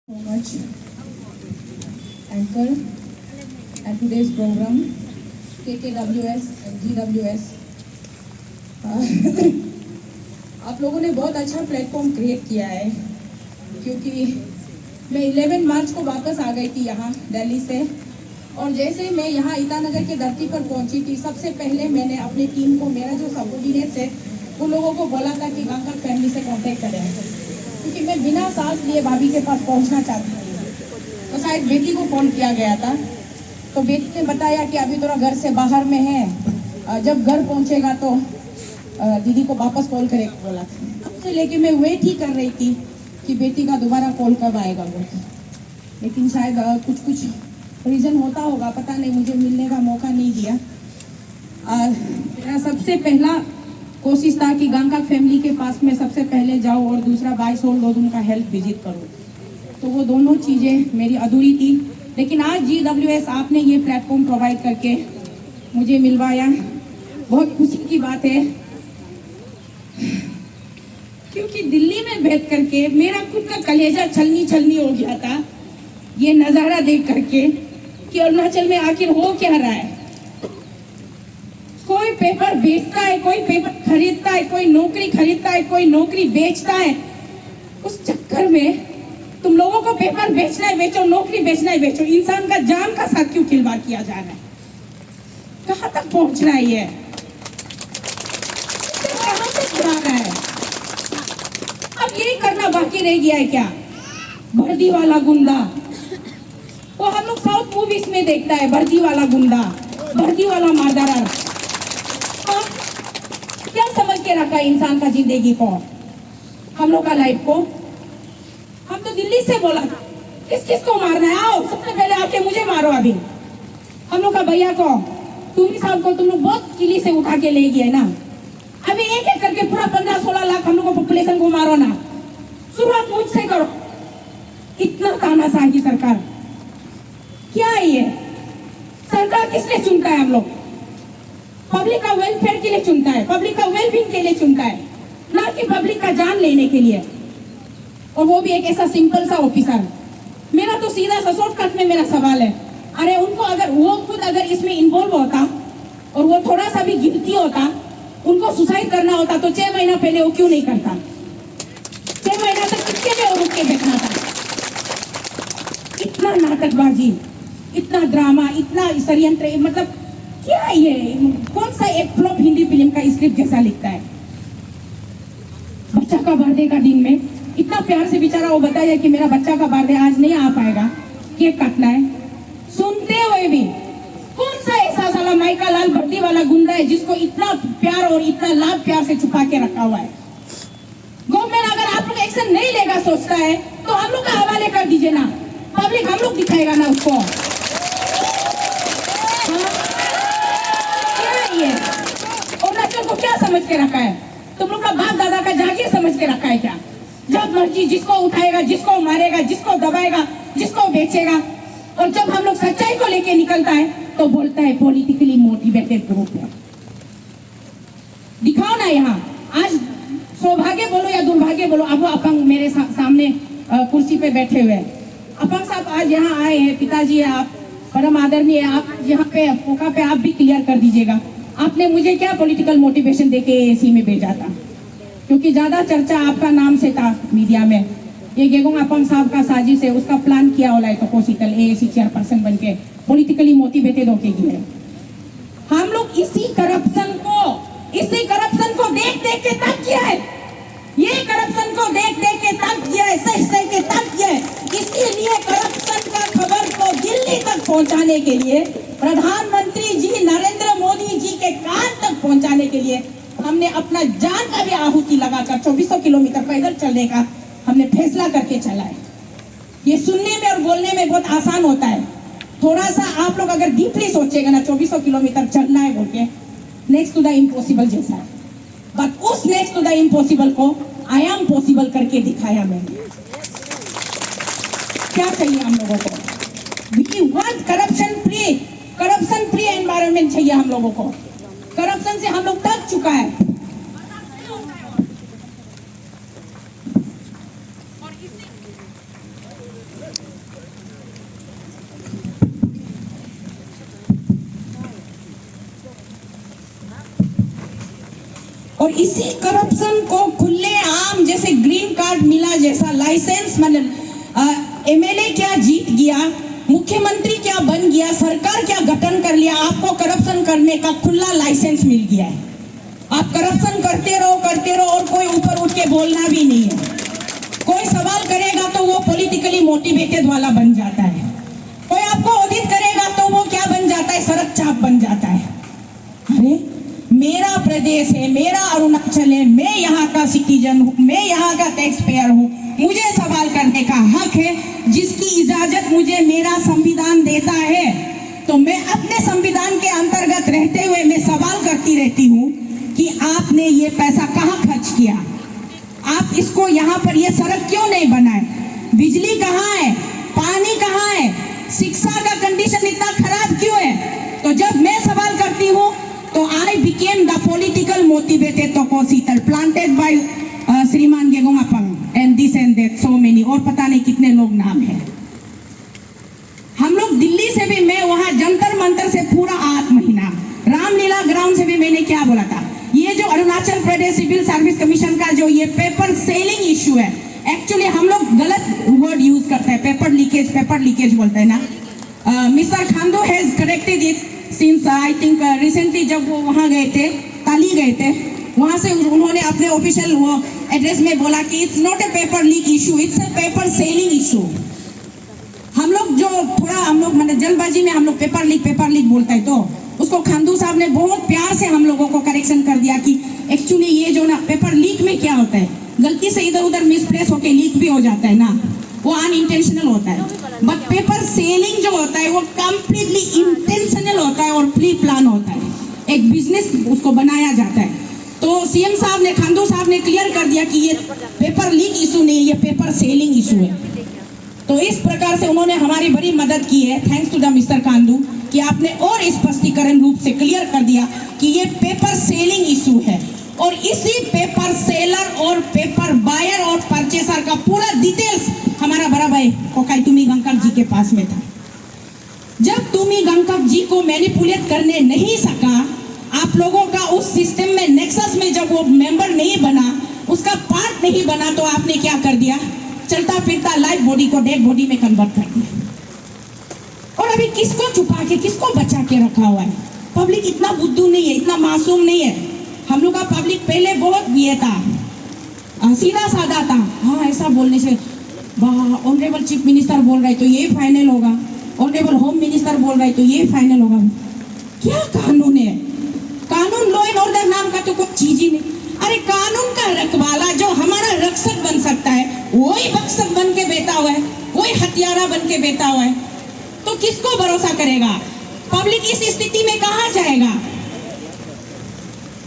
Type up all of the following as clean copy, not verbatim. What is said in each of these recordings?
So much anchor and today's program KKWS and GWS आप लोगों ने बहुत अच्छा प्लेटफॉर्म क्रिएट किया है क्योंकि मैं 11 मार्च को वापस आ गई थी यहाँ दिल्ली से और जैसे मैं यहाँ ईटानगर के धरती पर पहुँची थी सबसे पहले मैंने अपनी टीम को मेरा जो सबऑर्डिनेट्स है उन लोगों को बोला था कि गांकर फैमिली से कांटेक्ट करें क्योंकि मैं बिना सांस लिए भाभी के पास पहुंचना चाहती थी। तो शायद बेटी को फ़ोन किया गया था तो बेटी ने बताया कि अभी थोड़ा घर से बाहर में है, जब घर पहुंचेगा तो दीदी को वापस कॉल करे बोला था। तब से लेके मैं वेट ही कर रही थी कि बेटी का दोबारा कॉल कब आएगा वो, लेकिन शायद कुछ रीज़न होता होगा, पता नहीं, मुझे मिलने का मौका नहीं दिया। मेरा सबसे पहला कोशिश था कि गांका फैमिली के पास में सबसे पहले जाऊँ और दूसरा 22 ओल्ड लोग उनका हेल्थ विजिट करूँ, तो वो दोनों चीज़ें मेरी अधूरी थी। लेकिन आज GWS आपने ये प्लेटफॉर्म प्रोवाइड करके मुझे मिलवाया, बहुत खुशी की बात है क्योंकि दिल्ली में बैठ करके मेरा खुद का कलेजा छलनी हो गया था ये नज़ारा देख करके कि अरुणाचल में आखिर हो क्या रहा है। कोई पेपर बेचता है, कोई पेपर खरीदता है, कोई नौकरी खरीदता है, कोई नौकरी बेचता है। उस चक्कर में तुम लोगों को पेपर बेचना है बेचो, नौकरी बेचना है बेचो, इंसान का जान का साथ क्यों खिलवाड़ किया जा रहा है? कहाँ तक पहुंचना है ये? कहाँ तक जाना है? अब यही करना बाकी रह गया है क्या? वर्दी वाला गुंडा, वो हम लोग साउथ मूवीज में देखता है, वर्दी वाला गुंडा, वर्दी वाला मारदार। क्या समझ के रखा है इंसान का जिंदगी को, हम लोग का लाइफ को? हम तो दिल्ली से बोला किस को मारना है, आओ सबसे पहले आके मुझे मारो। अभी हम लोग का भैया को, टूरी साहब को तुम लोग बहुत किली से उठा के ले गए ना, अभी एक करके पूरा 15-16 लाख हम लोग को पॉपुलेशन को मारो ना। शुरुआत मुझसे करो। इतना तानाशाही सरकार क्या है ये? सरकार किस लिए चुनता है? हम लोग पब्लिक का वेलफेयर के लिए चुनता है, पब्लिक का वेलबींग के लिए चुनता है, ना कि पब्लिक का जान लेने के लिए। और वो भी एक ऐसा सिंपल सा ऑफिसर। मेरा तो सीधा सा शॉर्टकट में मेरा सवाल है, अरे उनको अगर वो खुद अगर इसमें इन्वॉल्व होता और वो थोड़ा सा भी गिल्टी होता, उनको सुसाइड करना होता तो 6 महीना पहले वो क्यों नहीं करता? 6 महीना तक किसके लिए रुक के देखना था? इतना नाटकबाजी, इतना ड्रामा, इतना षड्यंत्र, मतलब क्या ये? कौन सा एक फ्लॉप हिंदी फिल्म का स्क्रिप्ट जैसा लिखता है? बच्चा का बर्थडे का दिन में इतना प्यार से बेचारा वो बताया कि मेरा बच्चा का बर्थडे आज नहीं आ पाएगा, केक काटना है। सुनते हुए भी कौन सा ऐसा साला माइका लाल भर्ती वाला गुंडा है जिसको इतना प्यार और इतना लाभ प्यार से छुपा के रखा हुआ है? गवर्नमेंट अगर आप लोग एक्शन नहीं लेगा सोचता है तो हम लोग का हवाले कर दीजिए ना, पब्लिक हम लोग दिखाएगा ना उसको। अरुणाचल को क्या समझ के रखा है? तुम लोग का बाप दादा का जागीर समझ के रखा है क्या? जब मर्जी जिसको उठाएगा, जिसको मारेगा, जिसको दबाएगा, जिसको बेचेगा। और जब हम लोग सच्चाई को लेके निकलता है तो बोलता है पॉलिटिकली मोटिवेटेड ग्रुप है। दिखाओ ना यहाँ। आज सौभाग्य बोलो या दुर्भाग्य बोलो, अब वो अपंग मेरे सामने कुर्सी पे बैठे हुए हैं। अपंग साहब आज यहाँ आए हैं, पिताजी है आप, परम आदरणीय है आप, यहाँ पे मौका पे आप भी क्लियर कर दीजिएगा, आपने मुझे क्या पॉलिटिकल मोटिवेशन देके एसी में भेजा था? क्योंकि ज्यादा चर्चा आपका नाम से था मीडिया में। ये गेगोंग अपंग साहब का साजिश है, उसका प्लान किया होला है तो कोशिकल AAC चेयरपर्सन बन के पॉलिटिकली मोटिवेटेड होके गए। हम लोग इसी करप्शन को देख के तक किया है, ये करप्शन को देख के तक किया है, सही के तक किया है। इसीलिए करप्शन का खबर को दिल्ली तक पहुंचाने के लिए, प्रधानमंत्री जी नरेंद्र मोदी जी के कान तक पहुंचाने के लिए हमने अपना जान का भी आहुति लगाकर 2400 किलोमीटर पैदल चलने का हमने फैसला करके चला है। ये सुनने में और बोलने में बहुत आसान होता है, थोड़ा सा आप लोग अगर डीपली सोचेगा ना, 2400 किलोमीटर चलना है बोल के नेक्स्ट टू द इम्पॉसिबल जैसा है। बट उस नेक्स्ट टू द इम्पॉसिबल को आई एम पॉसिबल करके दिखाया मैंने। क्या चाहिए हम लोगों को? We want corruption free environment चाहिए हम लोगों को। करप्शन से हम लोग थक चुका है। और इसी करप्शन को खुले आम जैसे ग्रीन कार्ड मिला जैसा लाइसेंस मतलब एमएलए क्या जीत गया, मुख्यमंत्री क्या बन गया, सरकार क्या गठन कर लिया, आपको करप्शन करने का खुला लाइसेंस मिल गया है। आप करप्शन करते रहो और कोई ऊपर उठ के बोलना भी नहीं है। कोई सवाल करेगा तो वो पॉलिटिकली मोटिवेटेड वाला बन जाता है, कोई आपको ऑडिट करेगा तो वो क्या बन जाता है, सड़क चाप बन जाता है। अरे मेरा प्रदेश है, मेरा अरुणाचल है, मैं यहाँ का सिटीजन हूँ, मैं यहाँ का टैक्स पेयर हूँ, मुझे सवाल करने का हक है, जिसकी इजाजत मुझे मेरा संविधान देता है। तो मैं अपने संविधान के अंतर्गत रहते हुए मैं सवाल करती रहती हूँ कि आपने ये पैसा कहाँ खर्च किया, आप इसको यहाँ पर ये सड़क क्यों नहीं बनाए, बिजली कहाँ है, पानी कहाँ है, शिक्षा का कंडीशन इतना खराब क्यों है। तो जब मैं सवाल करती हूँ तो I became the political motivated तोकोसीतल प्लांटेड बाय श्रीमान Gegong Apang and this and that so many, और पता नहीं कितने लोग नाम है। हम लोग दिल्ली से भी, मैं वहाँ जंतर मंतर से पूरा 8 महीना, रामलीला ग्राउंड से भी मैंने क्या बोला था, ये जो Arunachal Pradesh civil service commission का जो ये पेपर सेलिंग इशू है, एक्चुअली हम लोग गलत वर्ड यूज करते हैं, पेपर लीकेज बोलते हैं ना। Mister Khandu has corrected it since I think recently जब वो वहाँ गए थे, ताली गए थे, वहाँ से उन्होंने अपने ऑफिशियल वो एड्रेस में बोला कि it's not a paper leak issue, it's a paper selling issue. हम लोग जो थोड़ा हम लोग मतलब जल्दबाजी में हम लोग पेपर लीक बोलता है, तो उसको खांडू साहब ने बहुत प्यार से हम लोगों को करेक्शन कर दिया कि एक्चुअली ये जो ना पेपर लीक में क्या होता है, गलती से इधर उधर मिसप्लेस होके लीक भी हो जाता है ना, वो अनइंटेंशनल होता है। बट पेपर सेलिंग जो होता है वो कंप्लीटली इंटेंशनल होता है और प्री प्लान होता है, एक बिजनेस उसको बनाया जाता है। तो सीएम साहब ने, खांडू साहब ने क्लियर कर दिया कि ये पेपर लीक इशू नहीं, ये पेपर सेलिंग इशू है। तो इस प्रकार से उन्होंने हमारी बड़ी मदद की है, thanks to the mister Khandu, कि आपने और स्पष्टीकरण रूप से क्लियर कर दिया कि ये पेपर सेलिंग इशू है। और इसी पेपर सेलर और पेपर बायर और परचेसर का पूरा डिटेल्स हमारा बड़ा भाई कोकाई तुमी गंगकप जी के पास में था। जब तुमी गंगकप जी को मैनिपुलेट करने नहीं सका, आप लोगों का उस सिस्टम में नेक्सस में जब वो मेंबर नहीं बना, उसका पार्ट नहीं बना, तो आपने क्या कर दिया, चलता फिरता लाइव बॉडी को डेड बॉडी में कन्वर्ट कर दिया। और अभी किसको छुपा के, किसको बचा के रखा हुआ है। पब्लिक इतना बुद्धू नहीं है, इतना मासूम नहीं है। हम लोग का पब्लिक पहले बहुत ये था, सीधा साधा था। हाँ, ऐसा बोलने से ऑनरेबल चीफ मिनिस्टर बोल रहे तो ये फाइनल होगा, ऑनरेबल होम मिनिस्टर बोल रहे तो ये फाइनल होगा। क्या कानून है, कानून लॉ एंड ऑर्डर नाम का तो कोई चीज ही नहीं। अरे कानून का रखवाला जो हमारा रक्षक बन सकता है, वही बख्शक बन के बैठा हुआ है, वही हथियारा बन के बैठा हुआ है। तो किसको भरोसा करेगा पब्लिक, इस स्थिति में कहां जाएगा,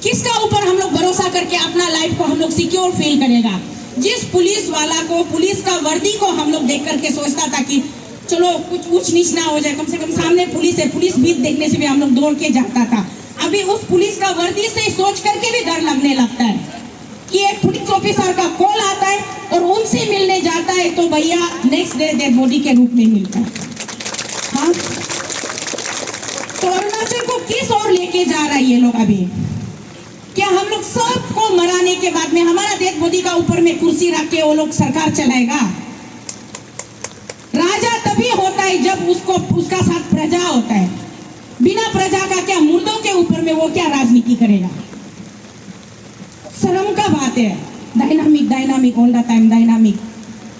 किसका ऊपर हम लोग भरोसा करके अपना लाइफ को हम लोग सिक्योर फील करेगा। जिस पुलिस वाला को, पुलिस का वर्दी को हम लोग देख करके सोचता था कि चलो कुछ ऊंच नीच ना हो जाए, कम से कम सामने पुलिस है, पुलिस भी देखने से भी हम लोग दौड़ के जाता था। अभी उस पुलिस का वर्दी से सोच करके भी डर लगने लगता है कि एक पुलिस ऑफिसर का कॉल आता है और उनसे मिलने जाता है तो भैया नेक्स्ट डे डेड बॉडी के रूप में मिलता है। हाँ, तो अरुणाचल को किस ओर लेके जा रहा है ये लोग अभी? क्या हम लोग सबको मराने के बाद में हमारा डेड बॉडी का ऊपर में कुर्सी रख के वो लोग सरकार चलाएगा? राजा तभी होता है जब उसको उसका साथ प्रजा होता है। बिना प्रजा का क्या, मुर्दों के ऊपर में वो क्या राजनीति करेगा? शर्म का बात है। Dynamic all the time dynamic,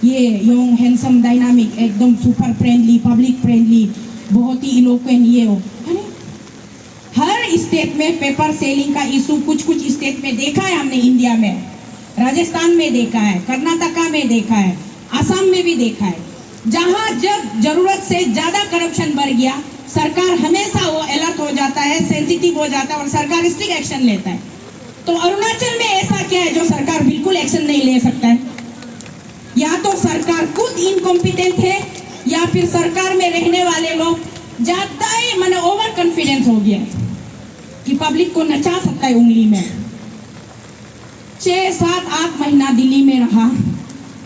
ये यंग हैंडसम डायनामिक, एकदम सुपर फ्रेंडली, पब्लिक फ्रेंडली, बहुत ही इलोक्वेंट ये हो। हर स्टेट में पेपर सेलिंग का इशू कुछ स्टेट में देखा है हमने, इंडिया में राजस्थान में देखा है, कर्नाटका में देखा है, असम में भी देखा है। जहां जब जरूरत से ज्यादा करप्शन बढ़ गया, सरकार हमेशा वो अलर्ट हो जाता है, सेंसिटिव हो जाता है और सरकार स्ट्रिक्ट एक्शन लेता है। तो अरुणाचल में ऐसा क्या है जो सरकार बिल्कुल एक्शन नहीं ले सकता है? या तो सरकार खुद इनकॉम्पिटेंट है या फिर सरकार में रहने वाले लोग ज्यादा ही माने ओवर कॉन्फिडेंस हो गया कि पब्लिक को नचा सकता है उंगली में। 6, 7, 8 महीना दिल्ली में रहा,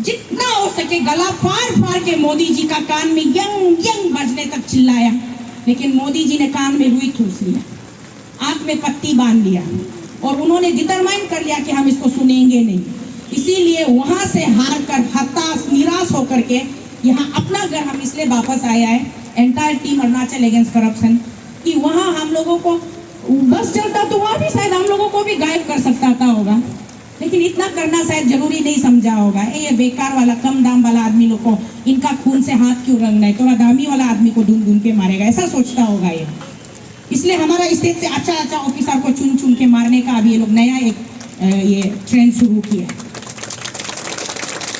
जितना हो सके गला फाड़ के मोदी जी का कान में यंग यंग बजने तक चिल्लाया, लेकिन मोदी जी ने कान में रुई ठूस लिया, आंख में पट्टी बांध लिया और उन्होंने डिटरमाइन कर लिया कि हम इसको सुनेंगे नहीं। इसीलिए वहां से हार कर हताश निराश होकर के यहाँ अपना घर हम इसलिए वापस आया है, entire team Arunachal against corruption, कि वहाँ हम लोगों को बस चलता तो वहाँ भी शायद हम लोगों को भी गायब कर सकता था होगा, लेकिन इतना करना शायद जरूरी नहीं समझा होगा। ये बेकार वाला कम दाम वाला आदमी लोग को इनका खून से हाथ क्यों रंगना है, थोड़ा दामी वाला आदमी को ढूंढ ढूंढ के मारेगा, ऐसा सोचता होगा ये। इसलिए हमारा स्टेट से अच्छा अच्छा ऑफिसर को चुन चुन के मारने का अभी ये लोग नया एक ये ट्रेंड शुरू किया।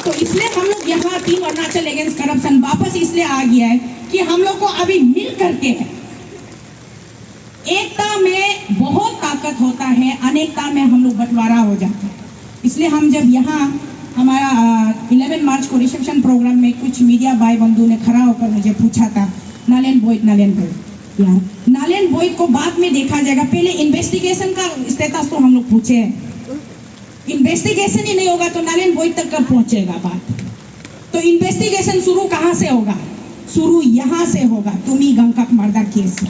तो इसलिए हम लोग यहाँ टीम अरुणाचल अगेंस्ट करप्शन वापस इसलिए आ गया है कि हम लोग को अभी मिल करके है। एकता में बहुत ताकत होता है, अनेकता में हम लोग बंटवारा हो जाते हैं। इसलिए हम जब यहाँ हमारा 11 मार्च को रिसेप्शन प्रोग्राम में कुछ मीडिया भाई बंधु ने खड़ा होकर मुझे पूछा था, नालेन बोइट यार, नालेन बोइट को बाद में देखा जाएगा, पहले इन्वेस्टिगेशन का स्टेटस तो हम लोग पूछे हैं। इन्वेस्टिगेशन ही नहीं होगा तो नालेन बोइट तक कब पहुंचेगा बात। तो इन्वेस्टिगेशन शुरू कहाँ से होगा? शुरू यहाँ से होगा, तुमी गंगकक मर्डर केस से।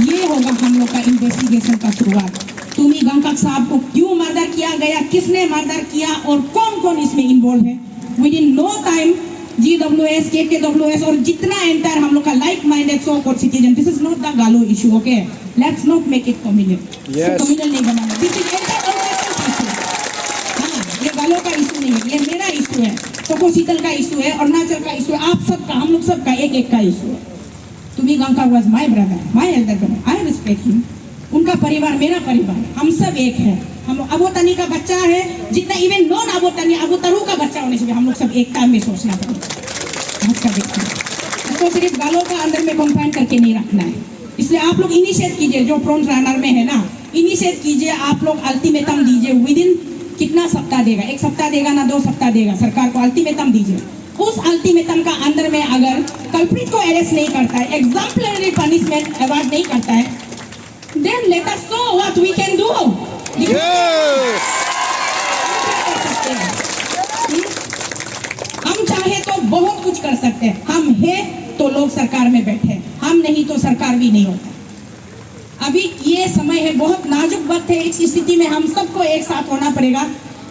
ये होगा हम लोग का इन्वेस्टिगेशन का शुरुआत। तुमी गंगकक साहब को क्यों मर्डर किया गया, किसने मर्डर किया और कौन कौन इसमें इन्वॉल्व है। Within no time GWS, KKWS और जितना एंटायर हम लोग का like minded so called citizen, this is not the Galo issue, okay, let's not make it communal. Communal नहीं बनाना, दिस इज इशू। हाँ, ये गालो का इशू नहीं है, ये मेरा इशू है, टोको शीतल का इशू है, अरुणाचल का इशू है, आप सबका, हम लोग सबका एक एक का इशू है। Tumi Gangkak was my brother, my elder brother, I respect him. उनका परिवार मेरा परिवार, हम सब एक है। हम अबो तनी का बच्चा है, जितना इवन नॉन अबो तनी अबो तरु का बच्चा होने से भी हम लोग सब एकता में सोचना पड़ेगा। इसको सिर्फ गालों का अंदर में कंफाइन करके नहीं रखना है। इसलिए आप लोग इनिशिएट कीजिए, जो फ्रंट रनर में है ना, इनिशिएट कीजिए, आप लोग अल्टीमेटम दीजिए। विद इन कितना सप्ताह देगा, 1 सप्ताह देगा ना 2 सप्ताह देगा, सरकार को अल्टीमेटम दीजिए। उस अल्टीमेटम का अंदर में अगर कल्प्रिट को अरेस्ट नहीं करता है, एग्जाम्पलरी पनिशमेंट अवार्ड नहीं करता है, then let us know what we can do. हम चाहे तो बहुत कुछ कर सकते हैं, हम हैं तो लोग सरकार में बैठे, हम नहीं तो सरकार भी नहीं होता। अभी ये समय है, बहुत नाजुक वक्त है, इस स्थिति में हम सबको एक साथ होना पड़ेगा।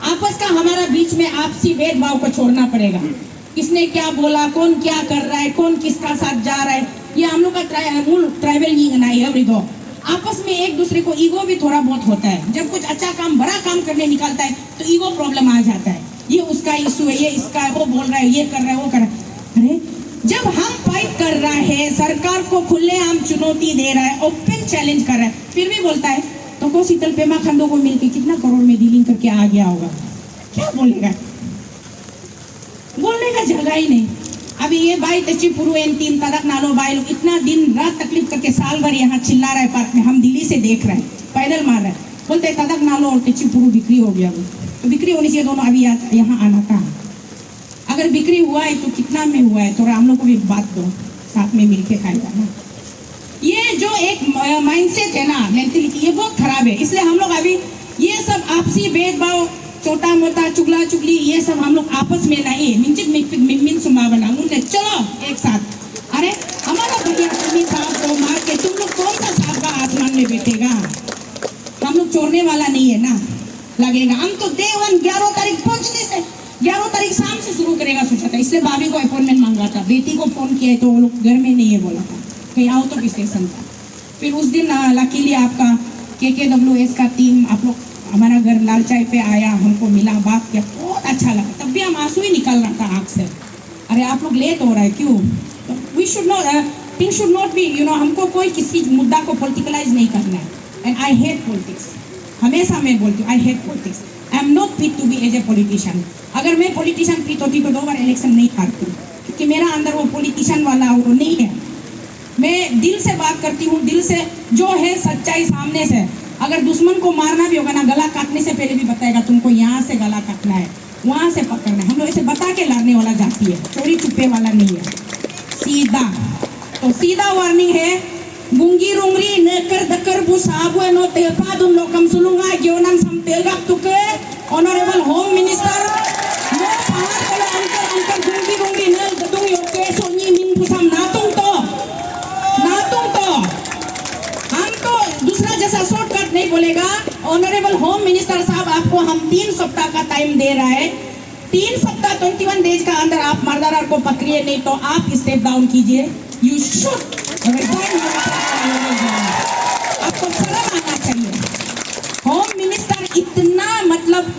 आपस का हमारा बीच में आपसी भेदभाव को छोड़ना पड़ेगा। किसने क्या बोला, कौन क्या कर रहा है, कौन किसका साथ जा रहा है, ये हम लोग का मूल ट्राइबल ईगो नहीं है। एवरीगो आपस में एक दूसरे को ईगो भी थोड़ा बहुत होता है। जब कुछ अच्छा काम, बड़ा काम करने निकलता है तो ईगो प्रॉब्लम आ जाता है। ये उसका इशू है, ये इसका है, वो बोल रहा है, ये कर रहा है, वो कर रहा है। अरे जब हम फाइट कर रहा है, सरकार को खुलेआम चुनौती दे रहा है, ओपन चैलेंज कर रहा है, फिर भी बोलता है तो को शीतल पेमा खंडो को मिलके कितना करोड़ में डीलिंग करके आ गया होगा, क्या बोलेगा? बोलने का जगह ही नहीं। अभी ये भाई तची पुरु एन 3 तदक नालो भाई लोग इतना दिन रात तकलीफ करके साल भर यहाँ चिल्ला रहा है पार्क में, हम दिल्ली से देख रहे हैं, पैदल मार रहे हैं, बोलते तदक नालो और तची पुरु बिक्री हो गया। तो बिक्री होनी चाहिए, दोनों अभी यहाँ आना था। अगर बिक्री हुआ है तो कितना में हुआ है, थोड़ा हम लोग को भी बात दो, साथ में मिलके खाएगा ना। ये जो एक माइंडसेट है ना, मेंटलिटी, ये बहुत खराब है। इसलिए हम लोग अभी ये सब आपसी भेदभाव, छोटा मोटा चुगला चुगली, ये सब हम लोग आपस में नहीं, मिन सुमा बना मुन्ने, चलो एक साथ। अरे हमारा भैया तुम सांप को मार के तुम लोग कौन सा सांप का आसमान में बैठेगा? हम लोग छोड़ने वाला नहीं है ना, लगेगा। हम तो डे 1 11 तारीख पहुंचने से 11 तारीख शाम से शुरू करेगा सोचा था। इसलिए भाभी को अपॉइंटमेंट मांगा था, बेटी को फोन किया है तो वो लोग घर में नहीं है बोला था, कहीं आओ तो स्टेशन था। फिर उस दिन लकीली आपका KKWS का टीम आप लोग हमारा घर लाल चाय पे आया, हमको मिला, बात किया, बहुत अच्छा लगा। तब भी हम आंसू ही निकल रहा था आँख से। अरे आप लोग लेट हो रहा है क्यों? We should not, thing should not be, हमको कोई किसी मुद्दा को पॉलिटिकलाइज नहीं करना है। एंड आई हेट पॉलिटिक्स, हमेशा मैं बोलती हूँ I hate politics. I am not fit to be as a politician. अगर मैं पॉलिटिशियन फिट होती तो 2 बार इलेक्शन नहीं हारती, क्योंकि मेरा अंदर वो पॉलिटिशियन वाला वो नहीं है। मैं दिल से बात करती हूँ, दिल से जो है सच्चाई सामने से। अगर दुश्मन को मारना भी होगा ना, गला काटने से पहले भी बताएगा तुमको यहाँ से गला काटना है, वहाँ से पकड़ना है। हम लोग ऐसे बता के लाने वाला जाती है, चोरी छुपे वाला नहीं है, सीधा। तो सीधा वार्निंग है, गुंगी रुंगरी नेकर दकर बुसाबु नो तेपा दुन लोकम सुलुंगा ज्योनम समतेगा तुके ऑनरेबल होम मिनिस्टर नो पहाड़ वाला अंकर गुंगी रुंगरी ने गदुंग योके सोनी मिन बुसम नातुम तो हम तो दूसरा जैसा हम 3 सप्ताह का टाइम दे रहा है। 3 सप्ताह 21 डेज का अंदर आप मर्डरर को पकड़िए, नहीं तो आप स्टेप डाउन कीजिए। यू शुड रिजाइन, आपको शर्म आना चाहिए। होम मिनिस्टर इतना मतलब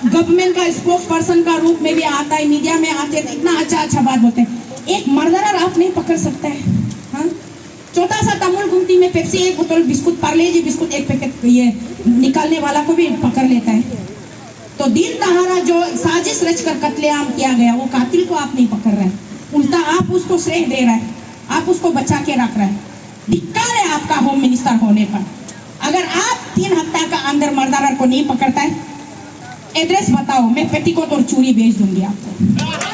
गवर्नमेंट का स्पोक्स पर्सन का रूप में भी आता है, मीडिया में आते हैं, इतना अच्छा बात बोलते हैं। एक मर्डरर आप नहीं पकड़ सकता है। हाँ, छोटा सा तमुल गुमती में पेप्सी, एक बोतल बिस्कुट, पार्ले-जी बिस्कुट, एक पैकेट ये निकालने वाला को भी पकड़ लेता है। तो दिन दहाड़ा जो साजिश रचकर कत्लेआम किया गया, वो कातिल को आप नहीं पकड़ रहे हैं, उल्टा आप उसको श्रेय दे रहे हैं, आप उसको बचा के रख रहे हैं। धिक्कार है आपका होम मिनिस्टर होने पर। अगर आप 3 हफ्ता का अंदर मर्डरर को नहीं पकड़ता है, एड्रेस बताओ, मैं पेटीकोट और चूड़ी बेच दूंगी आपको।